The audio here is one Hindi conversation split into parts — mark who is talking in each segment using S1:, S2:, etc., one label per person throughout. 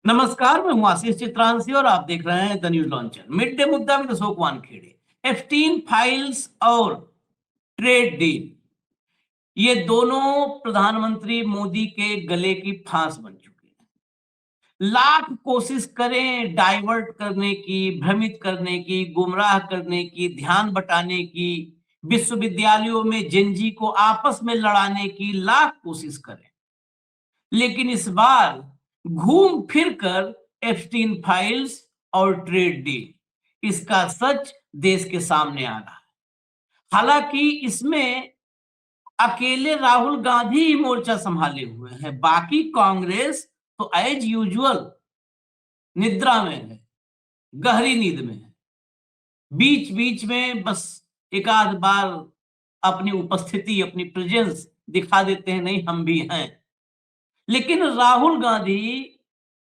S1: नमस्कार, मैं हूं आशीष चित्रांशी और आप देख रहे हैं the news launcher. Mid day मुद्दा में अशोक वानखेड़े, एफस्टीन फाइल्स और ट्रेड डील, ये दोनों प्रधानमंत्री मोदी के गले की फांस बन चुके हैं। लाख कोशिश करें डाइवर्ट करने की, भ्रमित करने की, गुमराह करने की, ध्यान बटाने की, विश्वविद्यालयों में जेनजी को आपस में लड़ाने की लाख कोशिश करें, लेकिन इस बार घूम फिर कर एप्स्टीन फाइल्स और ट्रेड डील, इसका सच देश के सामने आ रहा है। हालांकि इसमें अकेले राहुल गांधी ही मोर्चा संभाले हुए हैं, बाकी कांग्रेस तो एज यूजुअल निद्रा में है, गहरी नींद में है। बीच बीच में बस एक आध बार अपनी उपस्थिति, अपनी प्रेजेंस दिखा देते हैं, नहीं हम भी हैं। लेकिन राहुल गांधी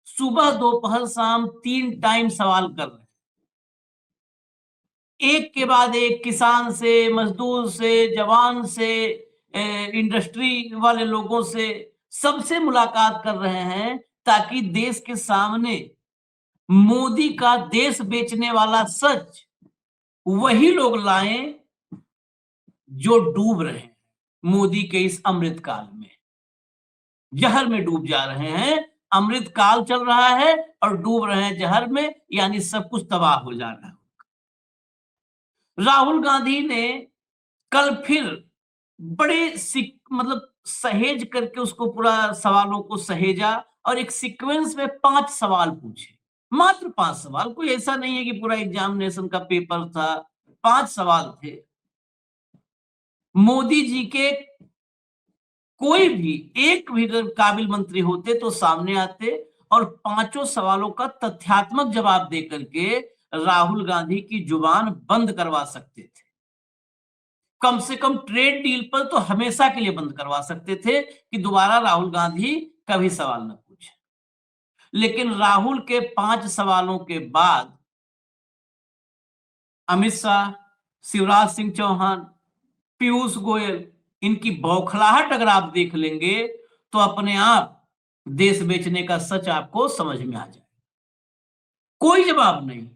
S1: सुबह दोपहर शाम 3 टाइम सवाल कर रहे हैं, एक के बाद एक, किसान से, मजदूर से, जवान से, इंडस्ट्री वाले लोगों से, सबसे मुलाकात कर रहे हैं ताकि देश के सामने मोदी का देश बेचने वाला सच वही लोग लाएं जो डूब रहे हैं मोदी के इस अमृत काल में, जहर में डूब जा रहे हैं। अमृत काल चल रहा है और डूब रहे हैं जहर में, यानी सब कुछ तबाह हो जा रहा है। राहुल गांधी ने कल फिर बड़े मतलब सहेज करके उसको पूरा सवालों को सहेजा और एक सीक्वेंस में 5 सवाल पूछे, मात्र 5 सवाल। कोई ऐसा नहीं है कि पूरा एग्जामिनेशन का पेपर था, 5 सवाल थे। मोदी जी के कोई भी एक भी काबिल मंत्री होते तो सामने आते और 5 सवालों का तथ्यात्मक जवाब देकर के राहुल गांधी की जुबान बंद करवा सकते थे। कम से कम ट्रेड डील पर तो हमेशा के लिए बंद करवा सकते थे कि दोबारा राहुल गांधी कभी सवाल न पूछे। लेकिन राहुल के 5 सवालों के बाद अमित शाह, शिवराज सिंह चौहान, पीयूष गोयल, इनकी बौखलाहट अगर आप देख लेंगे तो अपने आप देश बेचने का सच आपको समझ में आ जाए। कोई जवाब नहीं।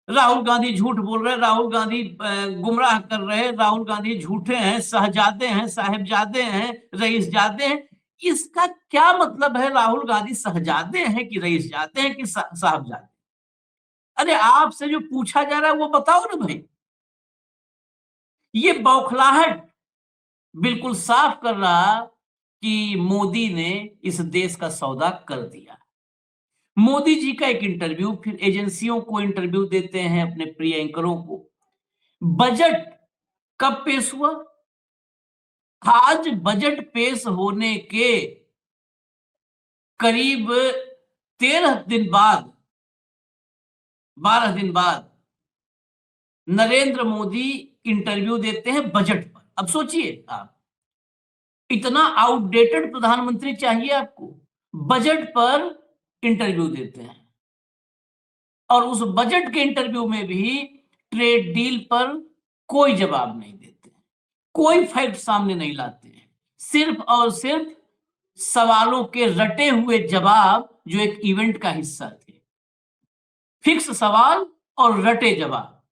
S1: राहुल गांधी झूठ बोल रहे, राहुल गांधी गुमराह कर रहे, राहुल गांधी झूठे हैं, शहजादे हैं, साहिबजादे हैं, रईसजादे हैं। इसका क्या मतलब है? राहुल गांधी शहजादे हैं कि रईसजादे हैं कि साहबजादे? अरे आपसे जो पूछा जा रहा है वो बताओ ना भाई। ये बौखलाहट बिल्कुल साफ कर रहा कि मोदी ने इस देश का सौदा कर दिया। मोदी जी का एक इंटरव्यू, फिर एजेंसियों को इंटरव्यू देते हैं, अपने प्रिय एंकरों को। बजट कब पेश हुआ? आज बजट पेश होने के करीब 13 दिन बाद, 12 दिन बाद नरेंद्र मोदी इंटरव्यू देते हैं बजट पर। अब सोचिए आप, इतना आउटडेटेड प्रधानमंत्री चाहिए आपको? बजट पर इंटरव्यू देते हैं और उस बजट के इंटरव्यू में भी ट्रेड डील पर कोई जवाब नहीं देते, कोई फैक्ट सामने नहीं लाते हैं, सिर्फ और सिर्फ सवालों के रटे हुए जवाब जो एक इवेंट का हिस्सा थे। फिक्स सवाल और रटे जवाब,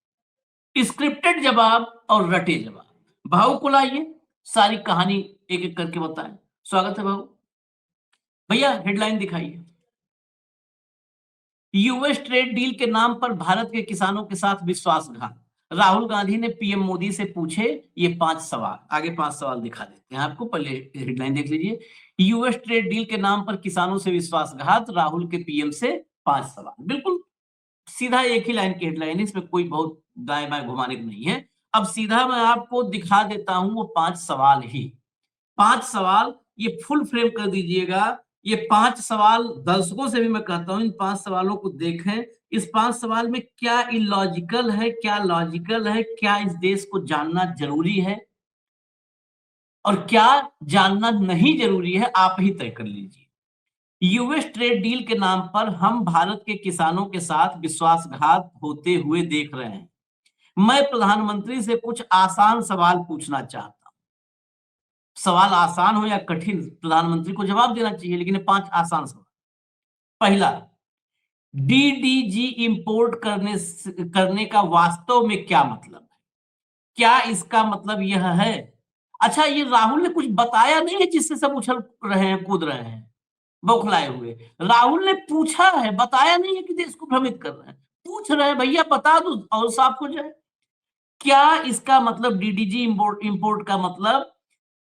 S1: स्क्रिप्टेड जवाब और रटे जवाब। भाऊ को लाइए, सारी कहानी एक एक करके बताएं। स्वागत है भाऊ। भैया हेडलाइन दिखाइए। यूएस ट्रेड डील के नाम पर भारत के किसानों के साथ विश्वासघात। राहुल गांधी ने पीएम मोदी से पूछे ये 5 सवाल। आगे 5 सवाल दिखा देते हैं आपको, पहले हेडलाइन देख लीजिए। यूएस ट्रेड डील के नाम पर किसानों से विश्वासघात, राहुल के पीएम से 5 सवाल। बिल्कुल सीधा एक ही लाइन की हेडलाइन है, इसमें कोई बहुत दाएं बाएं घुमाने को नहीं है। अब सीधा मैं आपको दिखा देता हूं वो 5 सवाल ही। 5 सवाल ये फुल फ्रेम कर दीजिएगा। ये 5 सवाल दर्शकों से भी मैं कहता हूं, इन 5 सवालों को देखें। इस 5 सवाल में क्या इलॉजिकल है, क्या लॉजिकल है, क्या इस देश को जानना जरूरी है और क्या जानना नहीं जरूरी है, आप ही तय कर लीजिए। यूएस ट्रेड डील के नाम पर हम भारत के किसानों के साथ विश्वासघात होते हुए देख रहे हैं। मैं प्रधानमंत्री से कुछ आसान सवाल पूछना चाहता हूं। सवाल आसान हो या कठिन, प्रधानमंत्री को जवाब देना चाहिए, लेकिन 5 आसान सवाल। पहला, डीडीजी इंपोर्ट करने का वास्तव में क्या मतलब है? क्या इसका मतलब यह है? अच्छा, ये राहुल ने कुछ बताया नहीं है जिससे सब उछल रहे हैं, कूद रहे हैं, बौखलाए हुए। राहुल ने पूछा है, बताया नहीं है कि देश को भ्रमित कर रहे हैं। पूछ रहे हैं, भैया बता दो और साफ हो जाए। क्या इसका मतलब डीडीजी इंपोर्ट का मतलब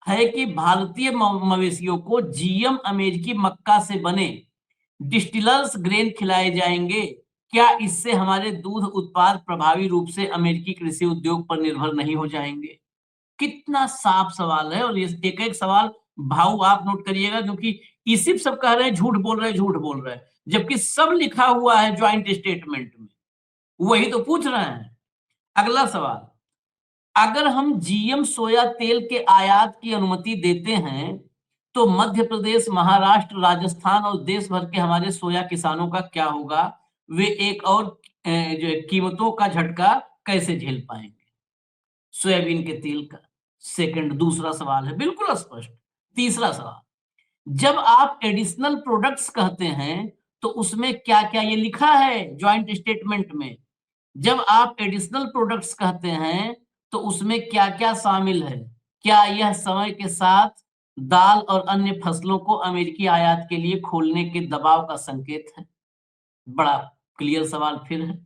S1: है कि भारतीय मवेशियों को जीएम अमेरिकी मक्का से बने डिस्टिलर्स ग्रेन खिलाए जाएंगे? क्या इससे हमारे दूध उत्पाद प्रभावी रूप से अमेरिकी कृषि उद्योग पर निर्भर नहीं हो जाएंगे? कितना साफ सवाल है। और ये एक एक सवाल भाऊ आप नोट करिएगा, क्योंकि इसी सब कह रहे हैं झूठ बोल रहे हैं, झूठ बोल रहे हैं, जबकि सब लिखा हुआ है ज्वाइंट स्टेटमेंट में। वही तो पूछ रहे हैं। अगला सवाल, अगर हम जीएम सोया तेल के आयात की अनुमति देते हैं तो मध्य प्रदेश, महाराष्ट्र, राजस्थान और देश भर के हमारे सोया किसानों का क्या होगा? वे एक और जो कीमतों का झटका कैसे झेल पाएंगे सोयाबीन के तेल का? सेकंड, दूसरा सवाल है बिल्कुल स्पष्ट। तीसरा सवाल, जब आप एडिशनल प्रोडक्ट्स कहते हैं तो उसमें क्या क्या, ये लिखा है ज्वाइंट स्टेटमेंट में, जब आप एडिशनल प्रोडक्ट्स कहते हैं तो उसमें क्या क्या शामिल है? क्या यह समय के साथ दाल और अन्य फसलों को अमेरिकी आयात के लिए खोलने के दबाव का संकेत है? बड़ा क्लियर सवाल फिर है।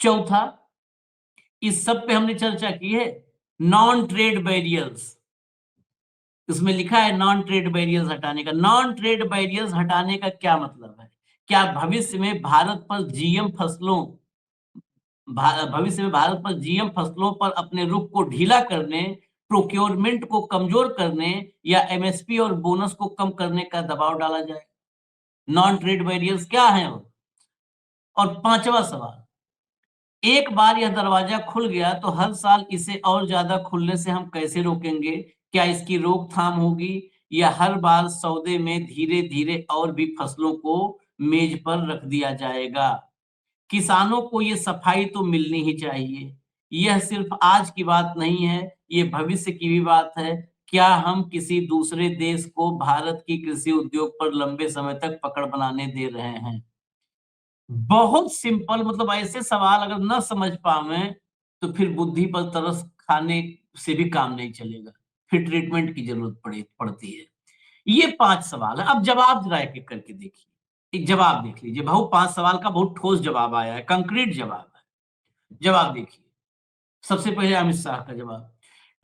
S1: चौथा, इस सब पे हमने चर्चा की है। नॉन ट्रेड बैरियर्स, इसमें लिखा है नॉन ट्रेड बैरियर्स हटाने का। नॉन ट्रेड बैरियर्स हटाने का क्या मतलब है? क्या भविष्य में भारत पर जीएम फसलों भविष्य में भारत पर जीएम फसलों पर अपने रुख को ढीला करने, प्रोक्योरमेंट को कमजोर करने या एमएसपी और बोनस को कम करने का दबाव डाला जाए? नॉन ट्रेड बैरियर्स क्या है? और पांचवा सवाल, एक बार यह दरवाजा खुल गया तो हर साल इसे और ज्यादा खुलने से हम कैसे रोकेंगे? क्या इसकी रोकथाम होगी या हर बार सौदे में धीरे धीरे और भी फसलों को मेज पर रख दिया जाएगा? किसानों को ये सफाई तो मिलनी ही चाहिए। यह सिर्फ आज की बात नहीं है, ये भविष्य की भी बात है। क्या हम किसी दूसरे देश को भारत की कृषि उद्योग पर लंबे समय तक पकड़ बनाने दे रहे हैं? बहुत सिंपल, मतलब ऐसे सवाल अगर ना समझ पावे तो फिर बुद्धि पर तरस खाने से भी काम नहीं चलेगा, फिर ट्रीटमेंट की जरूरत पड़ती है। ये 5 सवाल है। अब जवाब जरा एक-एक करके देखिए। एक जवाब देख लीजिए भाऊ, 5 सवाल का बहुत ठोस जवाब आया है, कंक्रीट जवाब है। जवाब देखिए। सबसे पहले अमित शाह का जवाब।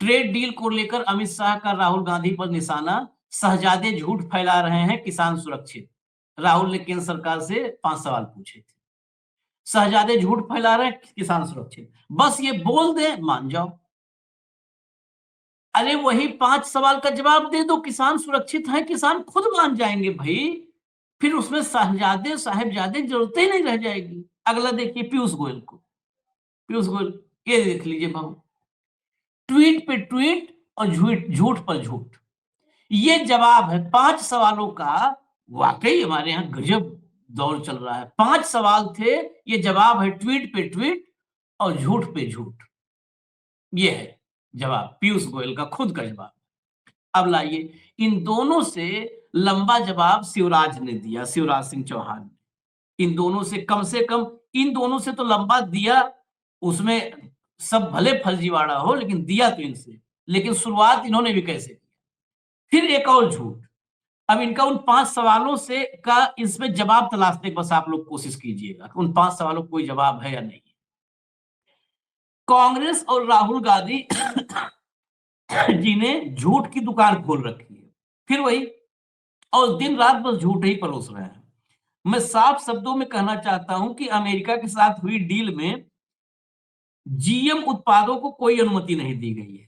S1: ट्रेड डील को लेकर अमित शाह का राहुल गांधी पर निशाना, शहजादे झूठ फैला रहे हैं, किसान सुरक्षित। राहुल ने केंद्र सरकार से 5 सवाल पूछे थे। शहजादे झूठ फैला रहे हैं, किसान सुरक्षित। बस ये बोल दे मान जाओ। अरे वही 5 सवाल का जवाब दे दो, किसान सुरक्षित है, किसान खुद मान जाएंगे भाई। फिर उसमें साहबजादे साहेबजादे जरूरत ही नहीं रह जाएगी। अगला देखिए पीयूष गोयल को। पीयूष गोयल, ये देख लीजिए भाऊ, ट्वीट पे ट्वीट और झूठ झूठ पर झूठ। ये जवाब है 5 सवालों का। वाकई हमारे यहाँ गजब दौर चल रहा है। 5 सवाल थे, ये जवाब है ट्वीट पे ट्वीट और झूठ पे झूठ। ये है जवाब, पीयूष गोयल का खुद का जवाब। अब लाइए, इन दोनों से लंबा जवाब शिवराज ने दिया, शिवराज सिंह चौहान ने। इन दोनों से कम इन दोनों से तो लंबा दिया, उसमें सब भले फर्जीवाड़ा हो लेकिन दिया तो इनसे। लेकिन शुरुआत इन्होंने भी कैसे की? फिर एक और झूठ। अब इनका उन 5 सवालों से का इसमें जवाब तलाशने की बस आप लोग कोशिश कीजिएगा, उन 5 सवालों का कोई जवाब है या नहीं। कांग्रेस और राहुल गांधी जी ने झूठ की दुकान खोल रखी है, फिर वही, और दिन रात बस झूठ ही परोस रहे हैं। मैं साफ शब्दों में कहना चाहता हूं कि अमेरिका के साथ हुई डील में जीएम उत्पादों को कोई अनुमति नहीं दी गई है।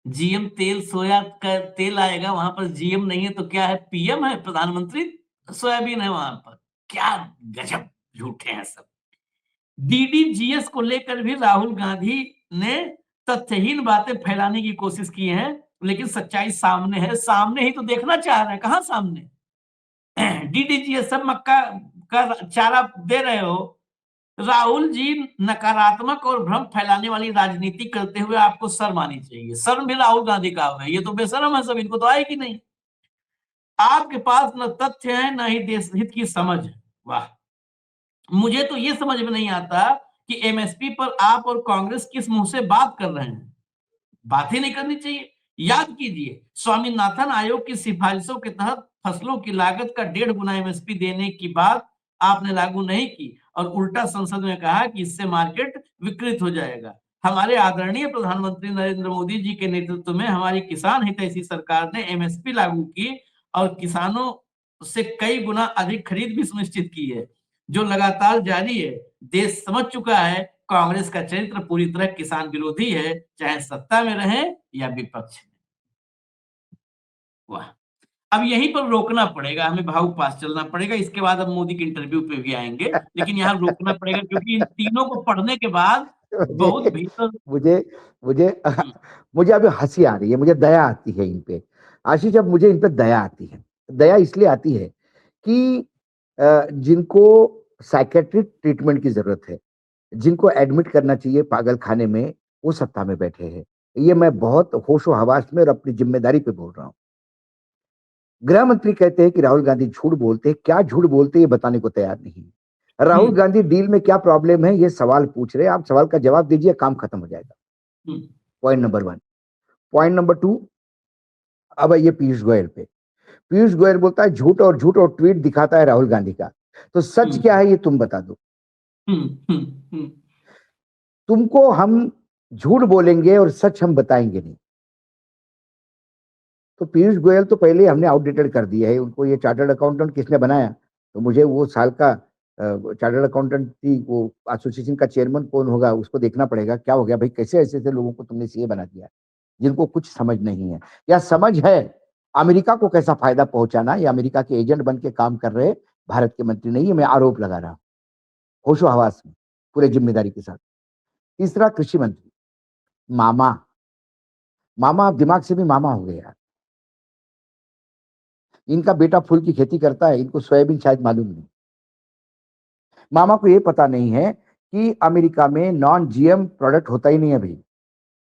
S1: जीएम तेल, सोया का तेल आएगा, वहां पर जीएम नहीं है तो क्या है, पीएम है, प्रधानमंत्री सोयाबीन है वहां पर। क्या गजब झूठे हैं सब। डीडीजीएस को लेकर भी राहुल गांधी ने तथ्यहीन बातें फैलाने की कोशिश की है, लेकिन सच्चाई सामने है। सामने ही तो देखना चाह रहे हैं, कहां सामने? डीडीजीएस सब मक्का का चारा दे रहे हो। राहुल जी, नकारात्मक और भ्रम फैलाने वाली राजनीति करते हुए आपको शर्म आनी चाहिए। शर्म भी राहुल गांधी का है, ये तो बेशर्म है सब, इनको तो आएगी नहीं। आपके पास न तथ्य है न ही देश हित की समझ है। वाह, मुझे तो ये समझ में नहीं आता कि एमएसपी पर आप और कांग्रेस किस मुंह से बात कर रहे हैं। बात ही नहीं करनी चाहिए। याद कीजिए, स्वामीनाथन आयोग की सिफारिशों के तहत फसलों की लागत का 1.5 गुना एमएसपी देने की बात आपने लागू नहीं की और उल्टा संसद में कहा कि इससे मार्केट विकृत हो जाएगा। हमारे आदरणीय प्रधानमंत्री नरेंद्र मोदी जी के नेतृत्व में हमारी किसान हितैषी सरकार ने एमएसपी लागू की और किसानों से कई गुना अधिक खरीद भी सुनिश्चित की है, जो लगातार जारी है। देश समझ चुका है कांग्रेस का चरित्र पूरी तरह किसान विरोधी है, चाहे सत्ता में रहे या विपक्ष में। वाह! अब यहीं पर रोकना पड़ेगा, हमें भाव पास चलना पड़ेगा। इसके बाद अब मोदी के इंटरव्यू पे भी आएंगे, लेकिन यहाँ रोकना पड़ेगा क्योंकि इन तीनों को पढ़ने के बाद बहुत
S2: मुझे
S1: भीतर।
S2: मुझे मुझे
S1: हम्म,
S2: मुझे अभी हंसी आ रही है, मुझे दया आती है इन पे। आशीष, अब मुझे इन पे दया आती है। दया इसलिए आती है कि जिनको साइकेट्रिक ट्रीटमेंट की जरूरत है, जिनको एडमिट करना चाहिए पागल खाने में, वो सत्ता में बैठे हैं। ये मैं बहुत होशो हवास में और अपनी जिम्मेदारी पे बोल रहा हूँ। गृह मंत्री कहते हैं कि राहुल गांधी झूठ बोलते हैं। क्या झूठ बोलते हैं ये बताने को तैयार नहीं है। राहुल
S1: हम्म,
S2: गांधी डील में क्या प्रॉब्लम है ये सवाल पूछ रहे हैं। आप सवाल का जवाब दीजिए, काम खत्म हो जाएगा।
S1: हम्म,
S2: पॉइंट नंबर 1। पॉइंट नंबर 2, अब ये पीयूष गोयल पे। पीयूष गोयल बोलता है झूठ और झूठ, और ट्वीट दिखाता है राहुल गांधी का। तो सच क्या
S1: हम्म,
S2: है ये तुम बता दो।
S1: हम्म, हम्म, हम्म,
S2: तुमको हम झूठ बोलेंगे और सच हम बताएंगे नहीं। तो पीयूष गोयल तो पहले ही हमने आउटडेटेड कर दिया है उनको। ये चार्टर्ड अकाउंटेंट किसने बनाया, तो मुझे वो साल का चार्टर्ड अकाउंटेंट की वो एसोसिएशन का चेयरमैन कौन होगा उसको देखना पड़ेगा। क्या हो गया भाई, कैसे ऐसे ऐसे लोगों को तुमने सीए बना दिया जिनको कुछ समझ नहीं है, या समझ है अमेरिका को कैसा फायदा पहुंचाना, या अमेरिका के एजेंट बन के काम कर रहे भारत के मंत्री नहीं है। मैं आरोप लगा रहा हूं होशो हवास में, पूरे जिम्मेदारी के साथ। तीसरा, कृषि मंत्री मामा। मामा आप दिमाग से भी मामा हो गए यार। इनका बेटा फूल की खेती करता है, इनको सोयाबीन शायद मालूम नहीं। मामा को ये पता नहीं है कि अमेरिका में नॉन जीएम प्रोडक्ट होता ही नहीं है भाई,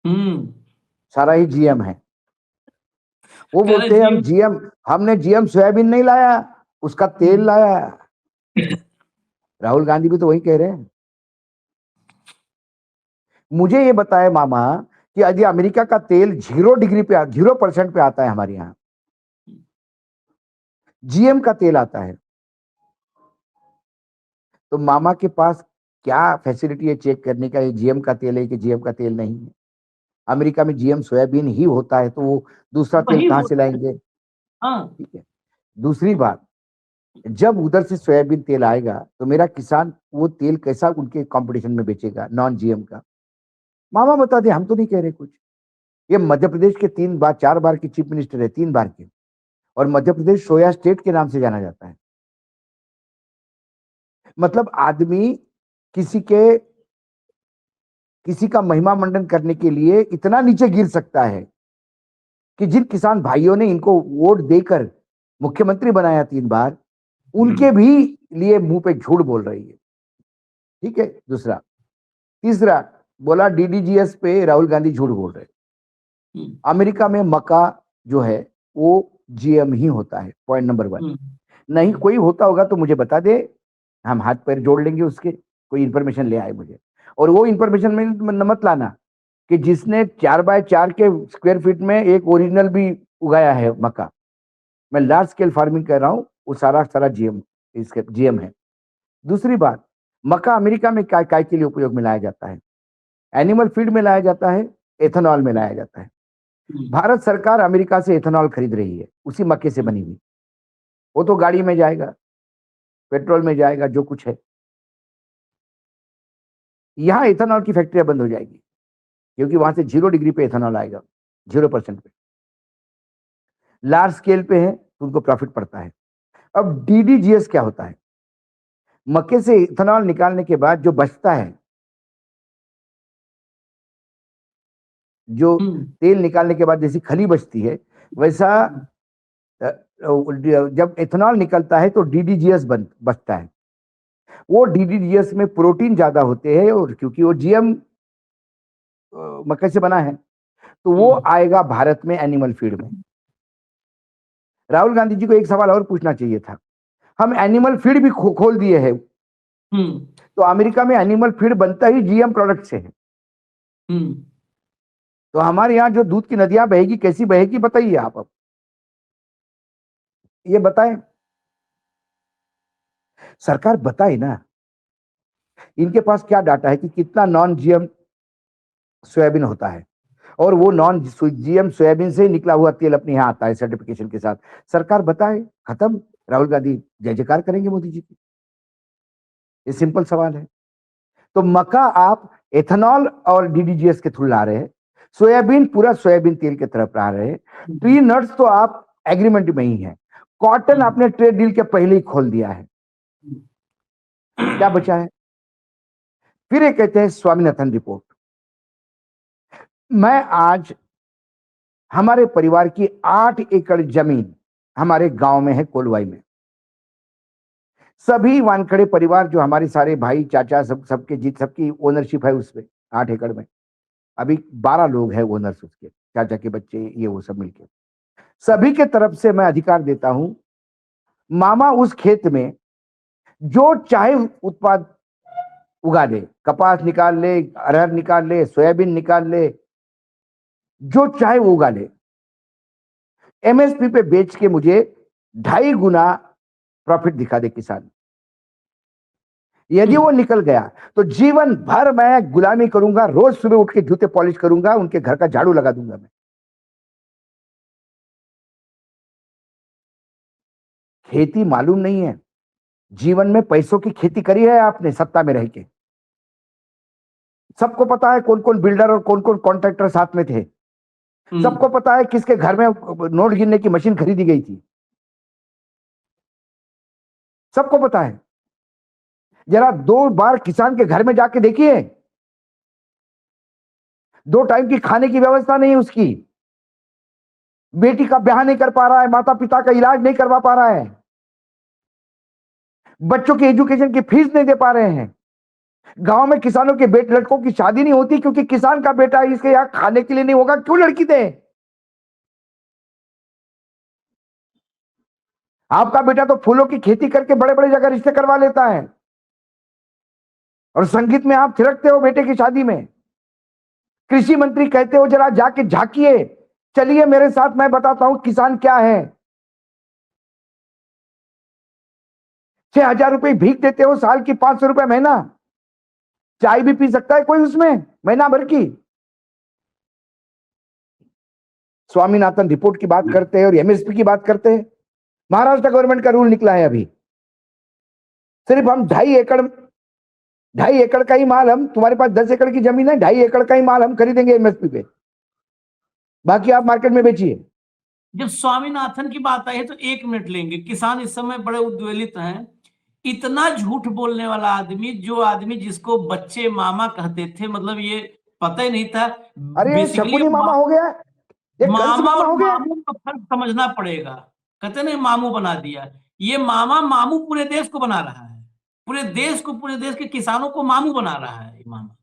S1: हम्म।
S2: सारा ही जीएम है। वो
S1: कह रहे
S2: बोलते हैं हम
S1: जीव।
S2: जीएम, हमने जीएम सोयाबीन नहीं लाया, उसका तेल
S1: हम्म,
S2: लाया। राहुल गांधी भी तो वही कह रहे हैं। मुझे ये बताए मामा कि यदि अमेरिका का तेल 0 डिग्री पे 0% पे आता है, हमारे यहाँ जीएम का तेल आता है, तो मामा के पास क्या फैसिलिटी है चेक करने का ये जीएम का तेल है कि जीएम का तेल नहीं है। अमेरिका में जीएम सोयाबीन ही होता है, तो वो दूसरा तेल
S1: वही
S2: कहां से
S1: होता है।
S2: लाएंगे।
S1: हाँ।
S2: ठीक है। दूसरी बात, जब उधर से सोयाबीन तेल आएगा तो मेरा किसान वो तेल कैसा उनके कंपटीशन में बेचेगा नॉन जीएम का। मामा बता दे, हम तो नहीं कह रहे कुछ। ये मध्य प्रदेश के 3 बार 4 बार की चीफ मिनिस्टर है, 3 बार के। और मध्य प्रदेश सोया स्टेट के नाम से जाना जाता है। मतलब आदमी किसी के किसी का महिमा मंडन करने के लिए इतना नीचे गिर सकता है कि जिन किसान भाइयों ने इनको वोट देकर मुख्यमंत्री बनाया 3 बार, उनके भी लिए मुंह पे झूठ बोल रही है। ठीक है, दूसरा। तीसरा, बोला डीडीजीएस पे राहुल गांधी झूठ बोल रहे।
S1: हम्म,
S2: अमेरिका में मक्का जो है वो जीएम ही होता है। Point number 1।
S1: हम्म,
S2: नहीं कोई होता होगा तो मुझे बता दे, हम हाथ पैर जोड़ लेंगे उसके। कोई इंफॉर्मेशन ले आए मुझे, और वो इंफॉर्मेशन में मत लाना कि जिसने 4x4 के स्क्वायर फीट में एक ओरिजिनल भी उगाया है मक्का। मैं लार्ज स्केल फार्मिंग कर रहा हूँ, वो सारा सारा जीएम, इसके जीएम है। दूसरी बात, मक्का अमेरिका में काय काय के लिए उपयोग में लाया जाता है। एनिमल फीड में लाया जाता है, एथेनॉल में लाया जाता है।
S1: हम्म,
S2: भारत सरकार अमेरिका से एथेनॉल खरीद रही है, उसी मक्के से बनी हुई। वो तो गाड़ी में जाएगा, पेट्रोल में जाएगा, जो कुछ है। यहाँ एथेनॉल की फैक्ट्रियां बंद हो जाएगी, क्योंकि वहां से 0 डिग्री पे एथेनॉल आएगा, 0% पे। लार्ज स्केल पे है तो उनको प्रॉफिट पड़ता है। अब डीडीजीएस क्या होता है, मक्के से इथेनॉल निकालने के बाद जो बचता है, जो
S1: हम्म,
S2: तेल निकालने के बाद जैसी खली बचती है, वैसा जब इथेनॉल निकलता है तो डीडीजीएस बचता है। वो डीडीजीएस में प्रोटीन ज्यादा होते हैं, और क्योंकि वो जीएम मक्के से बना है, तो वो
S1: हम्म,
S2: आएगा भारत में एनिमल फीड में। राहुल गांधी जी को एक सवाल और पूछना चाहिए था। हम एनिमल फीड भी खोल दिए हैं तो अमेरिका में एनिमल फीड बनता ही जीएम प्रोडक्ट से है। तो हमारे यहाँ जो दूध की नदियां बहेगी, कैसी बहेगी बताइए आप। अब ये बताएं, सरकार बताए ना, इनके पास क्या डाटा है कि कितना नॉन जीएम सोयाबीन होता है, और वो नॉन जीएम सोयाबीन से निकला हुआ तेल अपने यहाँ आता है सर्टिफिकेशन के साथ। सरकार बताए, खत्म। राहुल गांधी जय जयकार करेंगे मोदी जी की। ये सिंपल सवाल है। तो मक्का आप एथेनॉल और डीडीजीएस के थ्रू ला रहे हैं, सोयाबीन पूरा सोयाबीन तेल की तरफ ला रहे हैं, ट्री नट्स तो आप एग्रीमेंट में ही है, कॉटन आपने ट्रेड डील के पहले ही खोल दिया है, क्या बचा है? फिर ये कहते हैं स्वामीनाथन रिपोर्ट। मैं आज हमारे परिवार की 8 एकड़ जमीन हमारे गांव में है, कोलवाई में। सभी वानखड़े परिवार जो हमारे सारे भाई चाचा सबकी ओनरशिप है उस पे 8 एकड़ में। अभी 12 लोग हैं ओनर्स, उसके चाचा के बच्चे, ये वो सब मिलके सभी के तरफ से मैं अधिकार देता हूं। मामा उस खेत में जो चाहे उत्पाद उगा ले, कपास निकाल ले, अरहर निकाल ले, सोयाबीन निकाल ले, जो चाहे वो उगा ले, एमएसपी पे बेच के मुझे 2.5 गुना प्रॉफिट दिखा दे किसान। यदि वो निकल गया तो जीवन भर मैं गुलामी करूंगा, रोज सुबह उठ के जूते पॉलिश करूंगा, उनके घर का झाड़ू लगा दूंगा मैं। खेती मालूम नहीं है, जीवन में पैसों की खेती करी है आपने सत्ता में रह के? सबको पता है कौन कौन बिल्डर और कौन कौन कॉन्ट्रैक्टर साथ में थे। सबको पता है किसके घर में नोट गिनने की मशीन खरीदी गई थी, सबको पता है। जरा 2 बार किसान के घर में जाके देखिए, 2 टाइम की खाने की व्यवस्था नहीं है उसकी, बेटी का ब्याह नहीं कर पा रहा है, माता पिता का इलाज नहीं करवा पा रहा है, बच्चों की एजुकेशन की फीस नहीं दे पा रहे हैं। गांव में किसानों के बेटे लड़कों की शादी नहीं होती क्योंकि किसान का बेटा इसके यहां खाने के लिए नहीं होगा, क्यों लड़की दे? आपका बेटा तो फूलों की खेती करके बड़े बड़े जगह रिश्ते करवा लेता है, और संगीत में आप थिरकते हो बेटे की शादी में। कृषि मंत्री कहते हो जरा जाके झांकिए, चलिए मेरे साथ, मैं बताता हूं किसान क्या है। 6,000 रुपए भीख देते हो, साल की 500 रुपए महीना, चाय भी पी सकता है कोई उसमें महीना भर की। स्वामीनाथन रिपोर्ट की बात करते हैं और एमएसपी की बात करते हैं। महाराष्ट्र गवर्नमेंट का रूल निकला है अभी, सिर्फ हम 2.5 एकड़ का ही माल, हम तुम्हारे पास 10 एकड़ की जमीन है, 2.5 एकड़ का ही माल हम खरीदेंगे एमएसपी पे, बाकी आप मार्केट में बेचिए।
S1: जब स्वामीनाथन की बात आई है तो 1 मिनट लेंगे। किसान इस समय बड़े उद्वेलित हैं। इतना झूठ बोलने वाला आदमी, जो आदमी जिसको बच्चे मामा कहते थे, मतलब ये पता ही नहीं था।
S2: अरे शकुनी मामा हो गया, ये कंस
S1: मामा
S2: मामा
S1: और
S2: हो गया।
S1: मामू का फर्क समझना पड़ेगा। कहते नहीं मामू बना दिया, ये मामा मामू पूरे देश को बना रहा है, पूरे देश के किसानों को मामू बना रहा है ये मामा।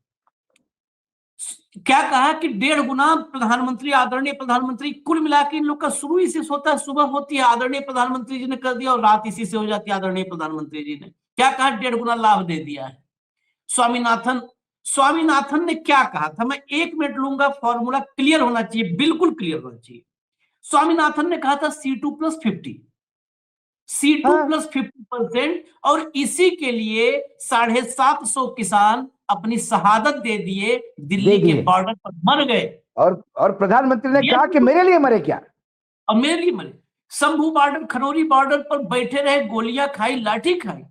S1: क्या कहा कि 1.5 गुना प्रधानमंत्री, आदरणीय प्रधानमंत्री, कुल मिला के इन लोग का शुरू इसी से होता है, सुबह होती है आदरणीय प्रधानमंत्री जी ने कर दिया और रात इसी से हो जाती है आदरणीय प्रधानमंत्री जी ने। क्या कहा? 1.5 गुना लाभ दे दिया है। स्वामीनाथन ने क्या कहा था, मैं 1 मिनट लूंगा, फॉर्मूला क्लियर होना चाहिए, बिल्कुल क्लियर होना चाहिए। स्वामीनाथन ने कहा था C2+50, C2+50%, और इसी के लिए 750 किसान अपनी शहादत दे दिए, दिल्ली के बॉर्डर पर मर गए।
S2: और प्रधानमंत्री ने कहा कि मेरे लिए मरे क्या?
S1: और मेरे लिए मरे। शंभू बॉर्डर, खनौरी बॉर्डर पर बैठे रहे, गोलियां खाई, लाठी खाई।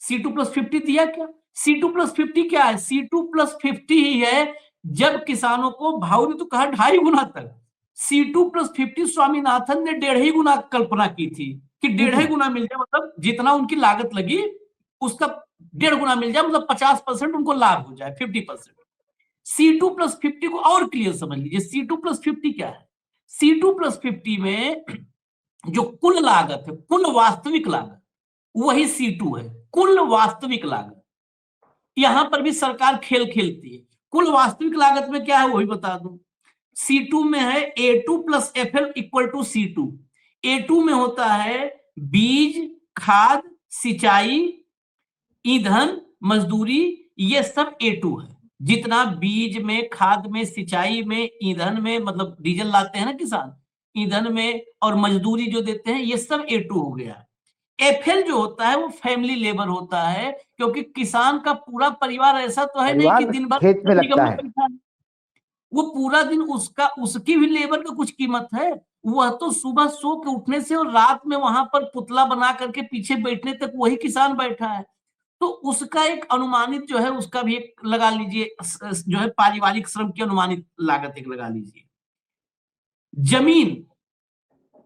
S1: C2+50 दिया क्या? C2+50 क्या है? C2+50 ही है जब किसानों को भाव ने तो कहा 2.5 गुना तक। C2+50 स्वामीनाथन ने 1.5 गुना कल्पना की थी कि 1.5 गुना मिल जाए, मतलब जितना उनकी लागत लगी उसका 1.5 गुना मिल जाए, मतलब 50% उनको लाभ हो जाए, 50%। C2+50 को और क्लियर समझ लीजिए, C2+50 क्या है? C2+50 में जो कुल लागत है, कुल वास्तविक लागत, वही C2 है, कुल वास्तविक लागत। यहां पर भी सरकार खेल खेलती है। कुल वास्तविक लागत में क्या है वही बता दूं। C2 में है A2+FL=C2। A2 में होता है बीज, खाद, सिंचाई, ईंधन, मजदूरी, ये सब A2 है। जितना बीज में, खाद में, सिंचाई में, ईंधन में, मतलब डीजल लाते हैं ना किसान, ईंधन में और मजदूरी जो देते हैं, ये सब A2 हो गया। FL जो होता है वो फैमिली लेबर होता है, क्योंकि किसान का पूरा परिवार ऐसा तो है नहीं कि
S2: परिवार
S1: दिन भर
S2: खेत में
S1: निगम
S2: लगता
S1: में
S2: है।
S1: बैठा है। वो पूरा दिन उसकी भी लेबर का कुछ कीमत है। वह तो सुबह सो के उठने से और रात में वहां पर पुतला बना करके पीछे बैठने तक वही किसान बैठा है। तो उसका एक अनुमानित जो है, उसका भी एक लगा लीजिए, जो है पारिवारिक श्रम की अनुमानित लागत एक लगा लीजिए। जमीन,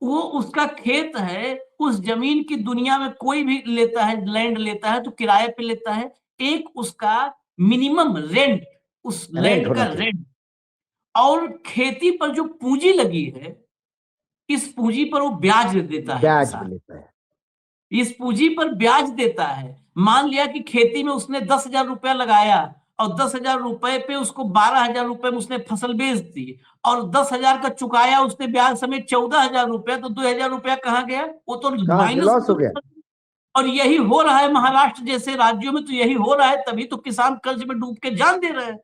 S1: वो उसका खेत है, उस जमीन की दुनिया में कोई भी लेता है, लैंड लेता है तो किराए पे लेता है। एक उसका मिनिमम रेंट, उस
S2: रेंट
S1: लैंड का
S2: होना चाहिए।
S1: रेंट, और खेती पर जो पूंजी लगी है, इस पूंजी पर वो ब्याज देता है
S2: ब्याज भी
S1: किसान।
S2: लेता है।
S1: इस पूंजी पर ब्याज देता है। मान लिया कि खेती में उसने 10,000 रुपया लगाया और 10,000 रुपए पे उसको 12,000 रुपए में उसने फसल बेच दी और 10,000 का चुकाया उसने ब्याज समेत 14,000 रुपया, तो 2,000 रुपया कहाँ गया? वो तो
S2: कहाँ
S1: माइनस।
S2: लॉस हो गया।
S1: और यही हो रहा है महाराष्ट्र जैसे राज्यों में, तो यही हो रहा है, तभी तो किसान कर्ज में डूब के जान दे रहे हैं।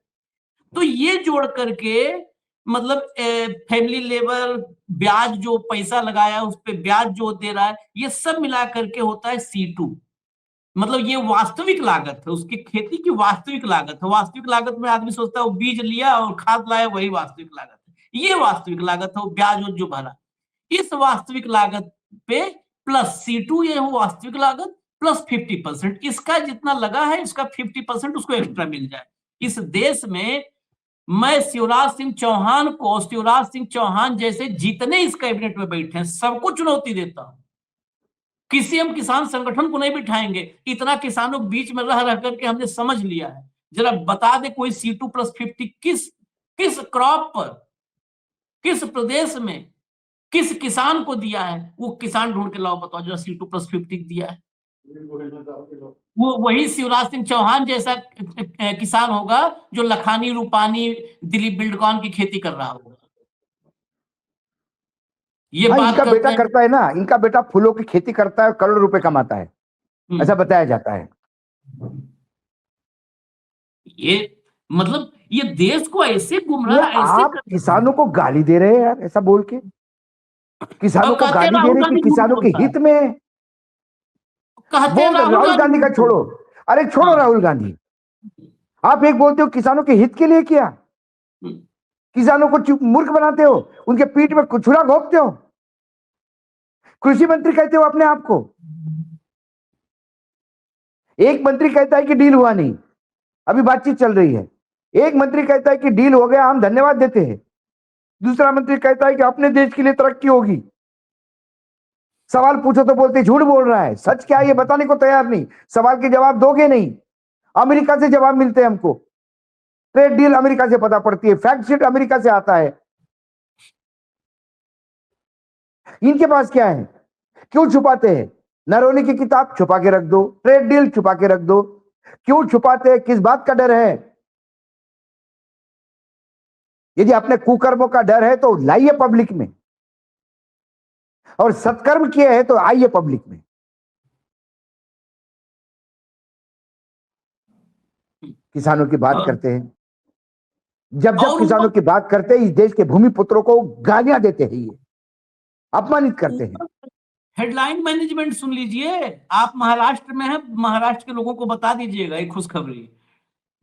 S1: तो ये जोड़ करके, मतलब फैमिली लेबर, ब्याज जो पैसा लगाया उस पे ब्याज जो दे रहा है, ये सब मिला करके होता है C2। मतलब ये वास्तविक लागत है, उसकी खेती की वास्तविक लागत है। वास्तविक लागत में आदमी सोचता है वो बीज लिया और खाद लाया, वही वास्तविक लागत है। ये वास्तविक लागत है, वो ब्याज जो भरा। इस वास्तविक लागत पे प्लस C2, ये हो वास्तविक लागत प्लस 50%। इसका जितना लगा है उसका 50% उसको एक्स्ट्रा मिल जाए। इस देश में मैं शिवराज सिंह चौहान को, शिवराज सिंह चौहान जैसे जितने इस कैबिनेट में बैठे हैं, सबको चुनौती देता हूं। किसी हम किसान संगठन को नहीं बिठाएंगे। इतना किसानों के बीच में रह रह करके हमने समझ लिया है। जरा बता दे कोई C2+50 किस किस क्रॉप पर, किस प्रदेश में, किस किसान को दिया है? वो किसान ढूंढ के लाओ, बताओ जरा C2+50 दिया है। वो वही शिवराज सिंह चौहान जैसा किसान होगा जो लखानी, रूपानी, दिलीप बिल्डकॉन की खेती कर रहा होगा। ये
S2: हाँ,
S1: बात
S2: इनका
S1: करते
S2: बेटा
S1: हैं।
S2: करता है ना, इनका बेटा फूलों की खेती करता है और करोड़ रुपए कमाता है, ऐसा बताया जाता है।
S1: ये मतलब ये देश को ऐसे
S2: ये
S1: गुमराह ऐसे
S2: आप
S1: कर रहे हैं।
S2: किसानों को गाली दे रहे हैं यार, ऐसा बोल के किसानों
S1: और
S2: को
S1: कहते हैं
S2: गाली दे
S1: राहुल
S2: रहे हैं कि
S1: गांधी झूठ
S2: किसानों के
S1: बोलता है।
S2: हित में।
S1: कहते हैं
S2: बोल
S1: राहुल
S2: राहुल
S1: गांधी
S2: गांधी का
S1: झूठ
S2: छोड़ो,
S1: बोलता
S2: अरे छोड़ो
S1: है। हाँ।
S2: राहुल गांधी। आप एक बोलते हो किसानों के हित के लिए किया, किसानों को चुप मूर्ख बनाते हो, उनके पीठ में छुरा घोंपते हो, कृषि मंत्री कहते हो अपने आप को। एक मंत्री कहता है कि डील हुआ नहीं, अभी बातचीत चल रही है। एक मंत्री कहता है कि डील हो गया, हम धन्यवाद देते हैं। दूसरा मंत्री कहता है कि अपने देश के लिए तरक्की होगी। सवाल पूछो तो बोलते झूठ बोल रहा है, सच क्या है ये बताने को तैयार नहीं। सवाल के जवाब दोगे नहीं। अमेरिका से जवाब मिलते हैं हमको, ट्रेड डील अमेरिका से पता पड़ती है, फैक्ट शीट अमेरिका से आता है। इनके पास क्या है? क्यों छुपाते हैं? नरौली की किताब छुपा के रख दो, ट्रेड डील छुपा के रख दो। क्यों छुपाते हैं? किस बात का डर है? यदि अपने कुकर्मों का डर है तो लाइए पब्लिक में, और सत्कर्म किए हैं तो आइए पब्लिक में। किसानों की बात करते हैं, जब जब
S1: और
S2: किसानों
S1: ऊपर
S2: की बात करते हैं इस देश के भूमि पुत्रों को गालियां देते हैं, ये अपमानित करते हैं।
S1: हेडलाइन मैनेजमेंट सुन लीजिए। आप महाराष्ट्र में हैं, महाराष्ट्र के लोगों को बता दीजिएगा एक खुशखबरी।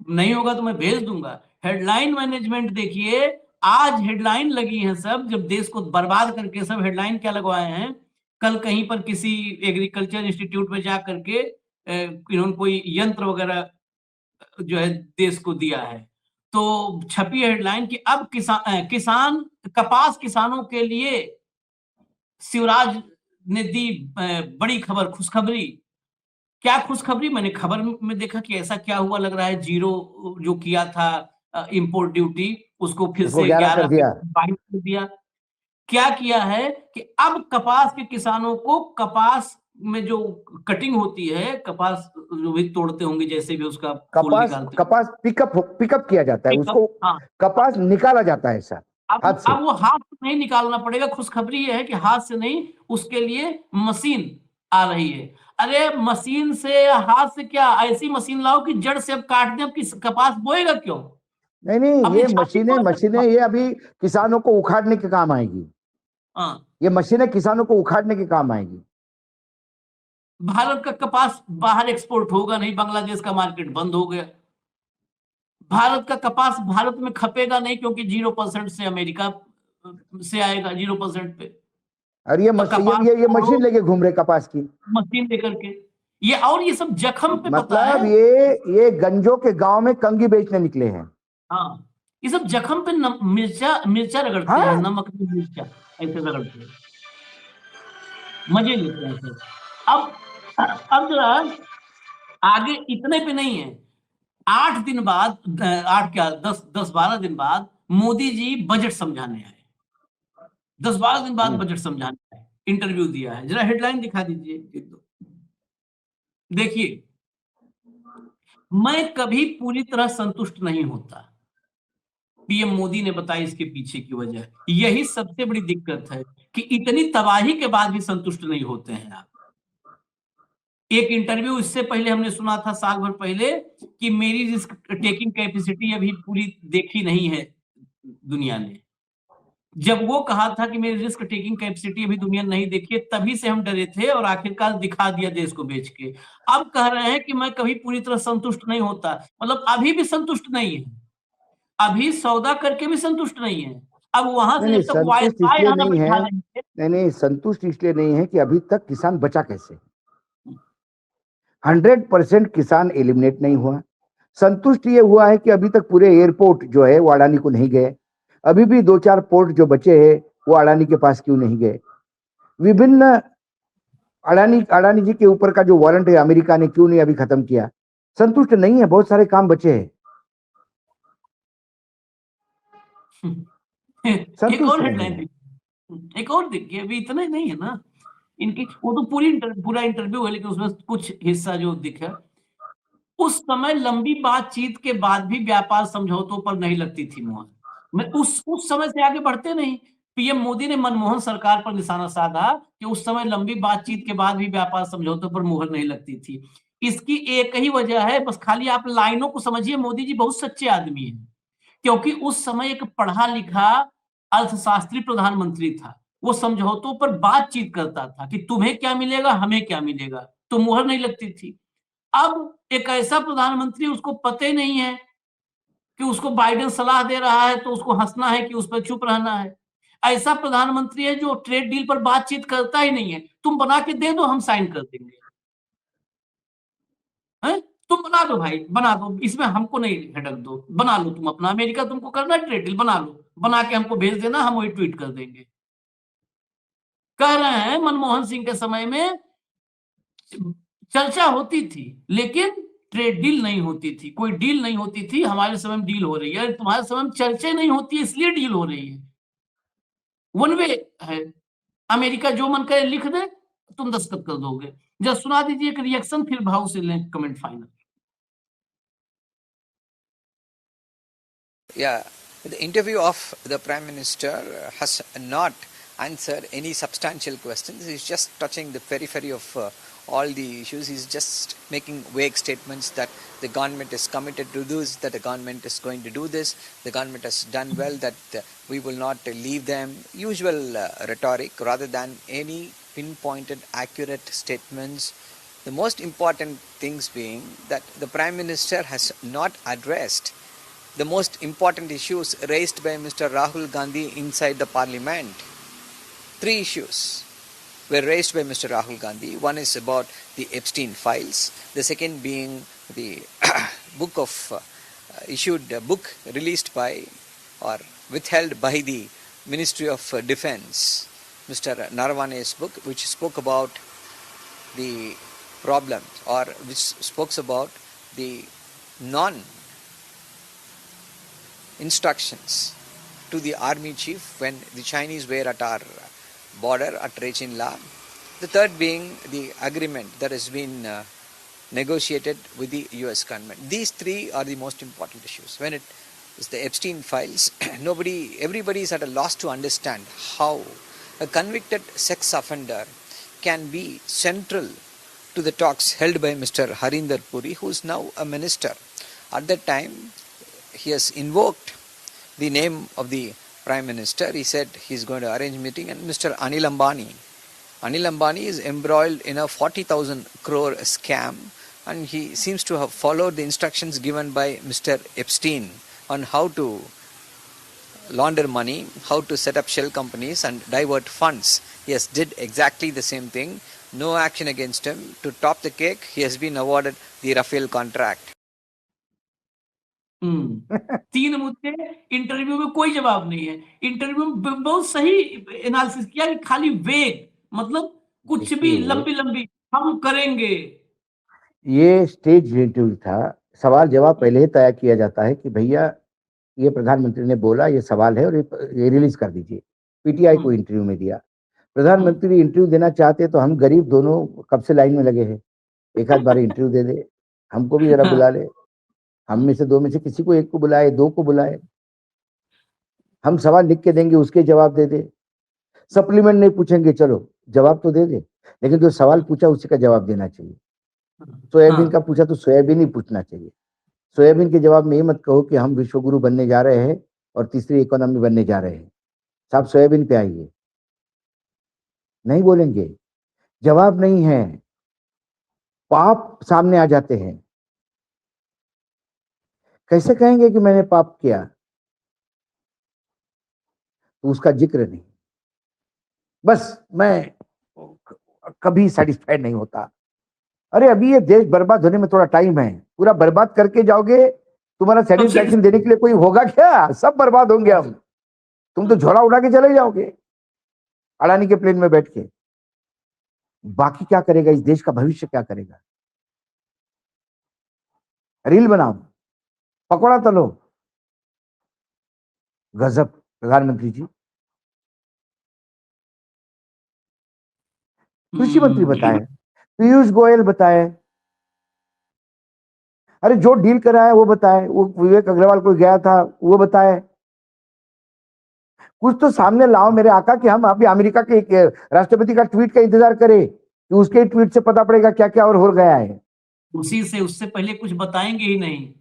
S1: नहीं होगा तो मैं भेज दूंगा। हेडलाइन मैनेजमेंट देखिए। आज हेडलाइन लगी है सब, जब देश को बर्बाद करके सब हेडलाइन क्या लगवाए हैं। कल कहीं पर किसी एग्रीकल्चर इंस्टीट्यूट में जा करके इन्होंने कोई यंत्र वगैरह जो है देश को दिया है, तो छपी हेडलाइन कि अब किसान कपास किसानों के लिए शिवराज ने दी बड़ी खबर, खुशखबरी। क्या खुशखबरी? मैंने खबर में देखा कि ऐसा क्या हुआ, लग रहा है जीरो जो किया था इंपोर्ट ड्यूटी, उसको फिर
S2: उसको
S1: से
S2: 11 कर
S1: 11 पे
S2: दिया।
S1: 22 कर दिया। क्या किया है कि अब कपास के किसानों को, कपास में जो कटिंग होती है, कपास जो भी तोड़ते होंगे, जैसे भी उसका फूल
S2: कपास
S1: निकालते हैं,
S2: कपास पिकअप किया जाता है,
S1: पिकअप,
S2: उसको
S1: हाँ।
S2: कपास निकाला जाता है सर, हाथ से।
S1: अब वो हाथ से नहीं निकालना पड़ेगा। खुशखबरी ये है कि हाथ से नहीं, उसके लिए मशीन आ रही है। अरे मशीन से हाथ से क्या, ऐसी मशीन लाओ कि जड़ से अब काट दे, अब कपास बोएगा क्यों?
S2: नहीं नहीं,
S1: अपनी
S2: ये
S1: छाती
S2: मशीनें
S1: बोएगा
S2: मशीनें
S1: कपास?
S2: ये अभी किसानों को उखाड़ने के काम आएगी।
S1: हाँ,
S2: ये मशीनें किसानों को उखाड़ने के काम आएगी।
S1: भारत का कपास बाहर एक्सपोर्ट होगा नहीं, बांग्लादेश का मार्केट बंद हो गया। भारत का कपास भारत में खपेगा नहीं, क्योंकि 0% से अमेरिका से आएगा, 0% पे।
S2: और ये
S1: तो
S2: मशीन
S1: कपास
S2: ये
S1: को
S2: मशीन लेके घूम रहे कपास की।
S1: मशीन लेकर के, ये और ये सब जख्म पे पता
S2: मतलब
S1: है।
S2: ये गंजों के गांव में कंगी बेचने निकले हैं।
S1: हाँ, ये सब जख्म पे मिर्चा मिर्चा रगड़ते हैं,
S2: हाँ,
S1: नमक में मिर्चा ऐसे रगड़ते हैं, मजे लेते हैं सर। अब जरा आगे इतने पे नहीं है। 8 दिन बाद, 8 क्या, 10-12 दिन बाद मोदी जी बजट समझाने आए। 10-12 दिन बाद बजट समझाने आए, इंटरव्यू दिया है। जरा हेडलाइन दिखा दीजिए एक दो। देखिए, मैं कभी पूरी तरह संतुष्ट नहीं होता, पीएम मोदी ने बताया इसके पीछे की वजह। यही सबसे बड़ी दिक्कत है कि इतनी तबाही के बाद भी संतुष्ट नहीं होते हैं आप। एक इंटरव्यू इससे पहले हमने सुना था, साल भर पहले, कि मेरी रिस्क टेकिंग कैपेसिटी अभी पूरी देखी नहीं है दुनिया ने। जब वो कहा था कि मेरी रिस्क टेकिंग कैपेसिटी अभी दुनिया नहीं देखी है, तभी से हम डरे थे और आखिरकार दिखा दिया देश को बेच के। अब कह रहे हैं कि मैं कभी पूरी तरह संतुष्ट नहीं होता, मतलब अभी भी संतुष्ट नहीं है, अभी सौदा करके भी संतुष्ट नहीं है। अब वहां
S2: नहीं
S1: से
S2: नहीं,
S1: जब तक
S2: संतुष्ट
S1: वाईफाई
S2: इसलिए
S1: आना
S2: नहीं है।
S1: बैठा देंगे।
S2: नहीं नहीं, संतुष्ट इसलिए नहीं है कि अभी तक किसान बचा कैसे। 100% किसान एलिमिनेट नहीं हुआ। संतुष्ट ये हुआ है कि अभी तक पूरे एयरपोर्ट जो है वो अडानी को नहीं गए। अभी भी 2-4 पोर्ट जो बचे हैं वो अडानी के पास क्यों नहीं गए। विभिन्न अडानी अडानी जी के ऊपर का जो वारंट है अमेरिका ने क्यों नहीं अभी खत्म किया। संतुष्ट नहीं है, बहुत सारे काम बचे हैं।
S1: एक
S2: संतुष्ट
S1: और
S2: नहीं
S1: हेडलाइन
S2: है।
S1: देखिए, एक और देखिए, अभी इतना ही नहीं है ना इनकी। वो तो पूरा इंटरव्यू है, लेकिन उसमें कुछ हिस्सा जो दिखा, उस समय लंबी बातचीत के बाद भी व्यापार समझौतों पर नहीं लगती थी मुहर। मैं उस समय से आगे बढ़ते नहीं। पीएम मोदी ने मनमोहन सरकार पर निशाना साधा कि उस समय लंबी बातचीत के बाद भी व्यापार समझौतों पर मुहर नहीं लगती थी। इसकी एक ही वजह है, बस खाली आप लाइनों को समझिए। मोदी जी बहुत सच्चे आदमी हैं, क्योंकि उस समय एक पढ़ा लिखा अर्थशास्त्री प्रधानमंत्री था। वो समझौतों पर बातचीत करता था कि तुम्हें क्या मिलेगा, हमें क्या मिलेगा, तो मुहर नहीं लगती थी। अब एक ऐसा प्रधानमंत्री, उसको पता ही नहीं है कि उसको बाइडेन सलाह दे रहा है, तो उसको हंसना है कि उस पर चुप रहना है। ऐसा प्रधानमंत्री है जो ट्रेड डील पर बातचीत करता ही नहीं है। तुम बना के दे दो, हम साइन कर देंगे। हैं? तुम बना दो भाई, बना दो, इसमें हमको नहीं हेडक दो, बना लो तुम अपना। अमेरिका तुमको करना है ट्रेड डील, बना लो, बना के हमको भेज देना, हम वही ट्वीट कर देंगे। कह रहे हैं मनमोहन सिंह के समय में चर्चा होती थी, लेकिन ट्रेड डील नहीं होती थी, कोई डील नहीं होती थी। हमारे समय में डील हो रही है, तुम्हारे समय में चर्चा नहीं होती है, इसलिए डील हो रही है। वन वे है, अमेरिका जो मन करे लिख दे, तुम दस्तखत कर दोगे। जब सुना दीजिए एक रिएक्शन, फिर भाव से लें comment final.
S3: Yeah, the interview of the Prime Minister has not answered any substantial questions. He's just touching the periphery of all the issues. He's just making vague statements that the government is committed to this, that the government is going to do this, the government has done well, that we will not leave them. Usual rhetoric rather than any pinpointed, accurate statements. The most important things being that the Prime Minister has not addressed the most important issues raised by Mr. Rahul Gandhi inside the parliament. 3 issues were raised by Mr. Rahul Gandhi. One is about the Epstein files. The second being the book of issued book released by or withheld by the Ministry of Defense, Mr. Naravane's book, which spoke about the problems or which spoke about the instructions to the army chief when the Chinese were at our border at Rechin La. The third being the agreement that has been negotiated with the US government. These 3 are the most important issues. When it is the Epstein files, everybody is at a loss to understand how a convicted sex offender can be central to the talks held by Mr. Harinder Puri, who is now a minister. At that time, he has invoked the name of the Prime Minister. He said he is going to arrange meeting, and Mr. Anil Ambani is embroiled in a 40,000 crore scam, and he seems to have followed the instructions given by Mr. Epstein on how to launder money, how to set up shell companies and divert funds. He has did exactly the same thing. No action against him. To top the cake, he has been awarded the Rafael contract.
S1: 3 मुद्दे, इंटरव्यू में कोई जवाब नहीं है। इंटरव्यू में बहुत सही एनालिसिस किया कि खाली वेग, मतलब कुछ भी लंबी हम करेंगे।
S2: ये स्टेज इंटरव्यू था। सवाल जवाब पहले ही तय किया जाता है कि भैया ये प्रधानमंत्री ने बोला, ये सवाल है और ये रिलीज कर दीजिए। पीटीआई को इंटरव्यू में दिया। प्रधानमंत्री इंटरव्यू देना चाहते तो हम गरीब दोनों कब से लाइन में लगे हैं, एक आध बार इंटरव्यू दे दे, हमको भी जरा बुला ले। हम में से 2 में से किसी को, 1 को बुलाए, 2 को बुलाए, हम सवाल लिख के देंगे, उसके जवाब दे दे। सप्लीमेंट नहीं पूछेंगे, चलो जवाब तो दे दे, लेकिन जो सवाल पूछा उसी का जवाब देना चाहिए। सोयाबीन का पूछा तो सोयाबीन ही पूछना चाहिए। सोयाबीन के जवाब में ये मत कहो कि हम विश्वगुरु बनने जा रहे हैं और तीसरी इकोनॉमी बनने जा रहे हैं। साहब सोयाबीन पे आइए, नहीं बोलेंगे, जवाब नहीं है, पाप सामने आ जाते हैं। कैसे कहेंगे कि मैंने पाप किया, तो उसका जिक्र नहीं। बस मैं कभी सेटिस्फाइड नहीं होता। अरे अभी ये देश बर्बाद होने में थोड़ा टाइम है, पूरा बर्बाद करके जाओगे, तुम्हारा सेटिस्फैक्शन देने के लिए कोई होगा क्या? सब बर्बाद होंगे हम। तुम तो झोला उठा के चले जाओगे अडानी के प्लेन में बैठ के। बाकी क्या करेगा इस देश का भविष्य, क्या करेगा? रील बनाओ, पकौड़ा तलो। गजब प्रधानमंत्री जी। कृषि मंत्री बताए, पीयूष गोयल बताए, अरे जो डील कराया वो बताए, वो विवेक अग्रवाल कोई गया था वो बताए। कुछ तो सामने लाओ मेरे आका कि हम अभी अमेरिका के राष्ट्रपति का ट्वीट का इंतजार करें कि उसके ट्वीट से पता पड़ेगा क्या क्या और हो गया है।
S1: उसी से उससे पहले कुछ बताएंगे ही नहीं।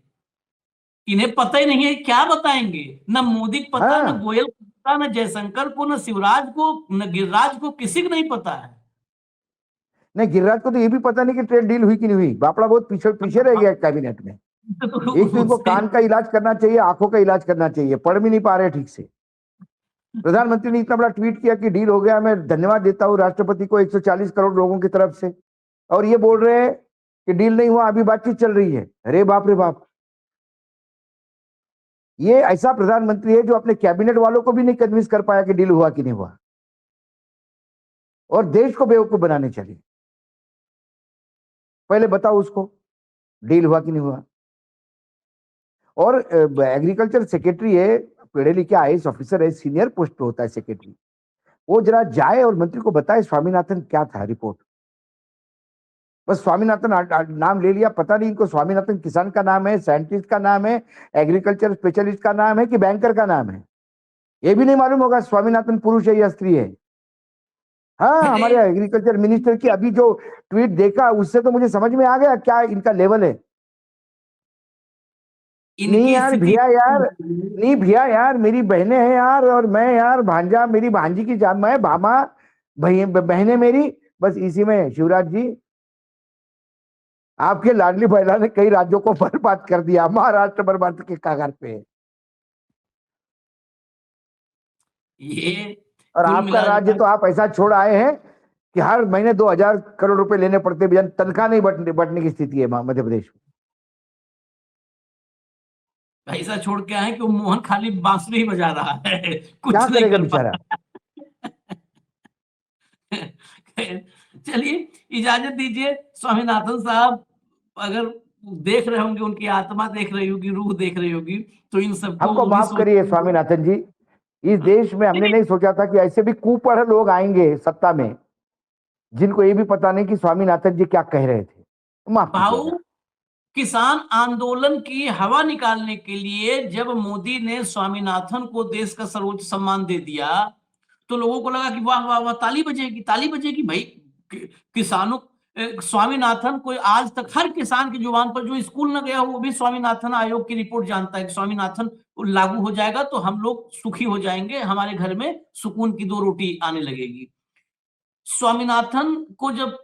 S1: इन्हें पता ही नहीं है क्या बताएंगे। न मोदी को पता, न गोयल को पता, न जयशंकर को, न शिवराज को, न गिरिराज को, किसी को नहीं पता है।
S2: नहीं, गिरिराज को तो ये भी पता नहीं कि ट्रेड डील हुई कि नहीं हुई। बापड़ा बहुत पीछे रह गया कैबिनेट में। एक तो इनको कान का इलाज करना चाहिए, आंखों का इलाज करना चाहिए, पढ़ भी नहीं पा रहे ठीक से। प्रधानमंत्री ने इतना बड़ा ट्वीट किया कि डील हो गया, मैं धन्यवाद देता हूं राष्ट्रपति को 140 करोड़ लोगों की तरफ से, और ये बोल रहे हैं कि डील नहीं हुआ, अभी बातचीत चल रही है। अरे बाप रे बाप, ये ऐसा प्रधानमंत्री है जो अपने कैबिनेट वालों को भी नहीं कन्विंस कर पाया कि डील हुआ कि नहीं हुआ, और देश को बेवकूफ बनाने चले। पहले बताओ उसको डील हुआ कि नहीं हुआ। और एग्रीकल्चर सेक्रेटरी है, पढ़े लिखे IAS ऑफिसर है, सीनियर पोस्ट पे होता है सेक्रेटरी, वो जरा जाए और मंत्री को बताए स्वामीनाथन क्या था रिपोर्ट। बस स्वामीनाथन नाम ले लिया, पता नहीं इनको स्वामीनाथन किसान का नाम है, साइंटिस्ट का नाम है, एग्रीकल्चर स्पेशलिस्ट का नाम है कि बैंकर का नाम है, ये भी नहीं मालूम होगा स्वामीनाथन पुरुष है या स्त्री है। हाँ, हमारे एग्रीकल्चर मिनिस्टर की अभी जो ट्वीट देखा उससे तो मुझे समझ में आ गया क्या इनका लेवल है। नहीं यार भैया, नहीं भैया यार, मेरी बहनें हैं यार, और मैं यार भांजा, मेरी भांजी की मैं भामा, बहनें मेरी, बस इसी में शिवराज जी आपके लाडली महिला ने कई राज्यों को बर्बाद कर दिया, महाराष्ट्र बर्बाद के कागार पे है।
S1: ये
S2: और आपका राज्य तो आप ऐसा छोड़ आए हैं कि हर महीने 2000 करोड़ रुपए लेने पड़ते, तनख्वाह नहीं बढ़ने की स्थिति है मध्य प्रदेश में।
S1: ऐसा छोड़ के आए कि वो मोहन खाली बांसुरी ही बजा रहा है, कुछ
S2: क्या
S1: नहीं
S2: करेगा
S1: कर
S2: बेचारा।
S1: चलिए इजाजत दीजिए स्वामीनाथन साहब, अगर देख रहे होंगे, उनकी आत्मा देख रही होगी, रूह देख रही होगी, तो इन सबको
S2: हमको माफ करिए स्वामीनाथन जी, इस देश में हमने नहीं सोचा था कि ऐसे भी कुपढ़ लोग आएंगे सत्ता में जिनको ये भी पता नहीं कि स्वामीनाथन जी क्या कह रहे थे। माफ कीजिएगा।
S1: किसान आंदोलन की हवा निकालने के लिए जब मोदी ने स्वामीनाथन को देश का सर्वोच्च सम्मान दे दिया, तो लोगों को लगा कि वाह वाह वाह, ताली बजेगी, ताली बजेगी। भाई किसानों, स्वामीनाथन कोई आज तक हर किसान की जुबान पर जो स्कूल न गया हो वो भी स्वामीनाथन आयोग की रिपोर्ट जानता है कि स्वामीनाथन लागू हो जाएगा तो हम लोग सुखी हो जाएंगे, हमारे घर में सुकून की 2 रोटी आने लगेगी। स्वामीनाथन को जब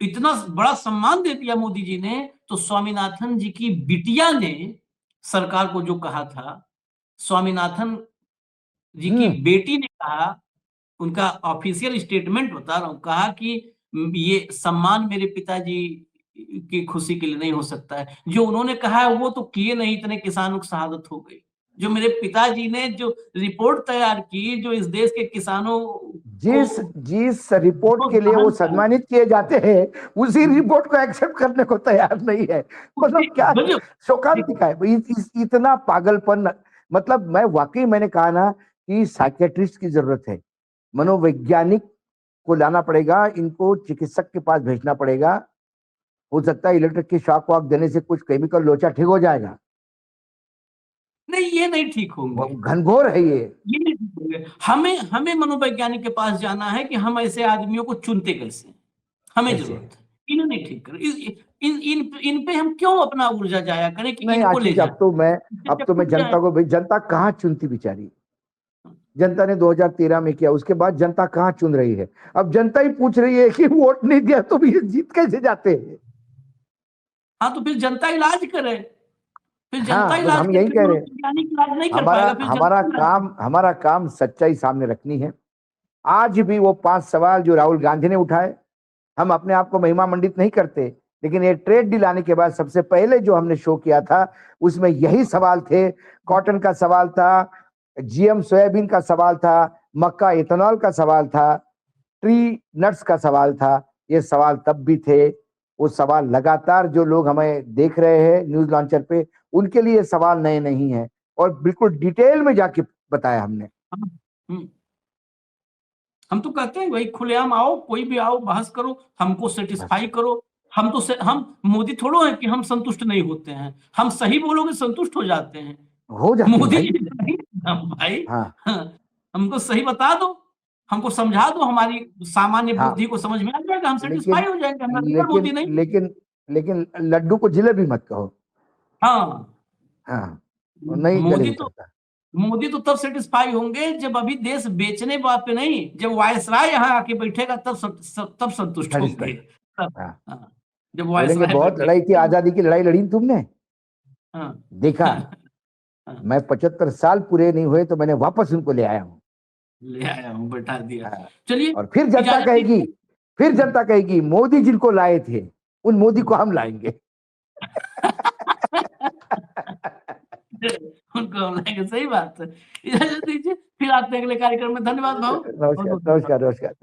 S1: इतना बड़ा सम्मान दे दिया मोदी जी ने, तो स्वामीनाथन जी की बिटिया ने सरकार को जो कहा था, स्वामीनाथन जी की बेटी ने कहा, उनका ऑफिशियल स्टेटमेंट बता रहा हूं, कहा कि ये सम्मान मेरे पिताजी की खुशी के लिए नहीं हो सकता है। जो उन्होंने कहा है वो तो किए नहीं, इतने किसानों की शहादत हो गई। जो मेरे पिताजी ने जो रिपोर्ट तैयार की, जो इस देश के किसानों
S2: जिस
S1: को
S2: जिस रिपोर्ट के लिए वो सम्मानित किए जाते हैं, उसी रिपोर्ट को एक्सेप्ट करने को तैयार नहीं है। मतलब क्या शोकांतिका है इतना पागलपन। मतलब मैंने कहा ना कि साइकेट्रिस्ट की जरूरत है, मनोवैज्ञानिक को लाना पड़ेगा, इनको चिकित्सक के पास भेजना पड़ेगा। हो सकता है इलेक्ट्रिक की शॉक वॉक देने से कुछ केमिकल लोचा ठीक हो जाएगा।
S1: नहीं, ये नहीं ठीक होंगे,
S2: घनघोर है ये
S1: नहीं ठीक होंगे। हमें मनोवैज्ञानिक के पास जाना है कि हम ऐसे आदमियों को चुनते कैसे, हमें जरूरत है। इन्हें नहीं ठीक कर, इन पे हम क्यों अपना ऊर्जा जाया करें कि
S2: नहीं।
S1: इनको ले जाए।
S2: अब तो मैं जनता को, जनता कहाँ चुनती बेचारी। जनता ने 2013 में किया, उसके बाद जनता कहाँ चुन रही है। अब जनता ही पूछ रही है कि वोट नहीं दिया तो भी जीत कैसे जाते हैं।
S1: हाँ, तो फिर जनता इलाज करे, फिर जनता
S2: हाँ,
S1: इलाज
S2: हम यही कह रहे हैं।
S1: इलाज नहीं कर पाएगा, फिर
S2: हमारा काम सच्चाई सामने रखनी है। आज भी वो 5 सवाल जो राहुल गांधी ने उठाए, हम अपने आप को महिमा मंडित नहीं करते, लेकिन ये ट्रेड डील आने के बाद सबसे पहले जो हमने शो किया था उसमें यही सवाल थे। कॉटन का सवाल था, जीएम सोयाबीन का सवाल था, मक्का इथेनॉल का सवाल था, ट्री नट्स का सवाल था। ये सवाल तब भी थे, वो सवाल लगातार जो लोग हमें देख रहे हैं न्यूज लॉन्चर पे, उनके लिए सवाल नए नहीं है और बिल्कुल डिटेल में जाके बताया हमने।
S1: हम तो कहते हैं भाई खुलेआम आओ, कोई भी आओ, बहस करो, हमको सेटिस्फाई करो। हम मोदी थोड़ो हैं कि हम संतुष्ट नहीं होते हैं, हम सही बोलोगे संतुष्ट हो जाते हैं।
S2: हो जाते
S1: मोदी
S2: भाई।
S1: जी नहीं, भाई
S2: हाँ।
S1: हमको सही बता दो, हमको समझा दो, हमारी सामान्य बुद्धि को समझ में आ जाएगा, हम सेटिस्फाई हो जाएंगे। मोदी नहीं,
S2: लेकिन लड्डू को जिलेबी मत कहो।
S1: हाँ,
S2: हाँ, नहीं गले उतरता।
S1: मोदी तो तब सेटिस्फाई होंगे जब अभी देश बेचने बात पे नहीं, जब वायसराय यहाँ आके बैठेगा तब संतुष्ट होंगे। जब
S2: बोलेंगे बहुत लड़ाई थी, आजादी की लड़ाई लड़ी तुमने। देखा मैं 75 साल पूरे नहीं हुए तो मैंने वापस उनको ले आया हूँ,
S1: बैठा दिया। चलिए,
S2: और फिर जनता कहेगी मोदी जिनको लाए थे उन मोदी को हम लाएंगे।
S1: उनको हम लाएंगे, सही बात है। इजाजत दीजिए, फिर आते हैं अगले कार्यक्रम में। धन्यवाद भाव।
S2: नमस्कार।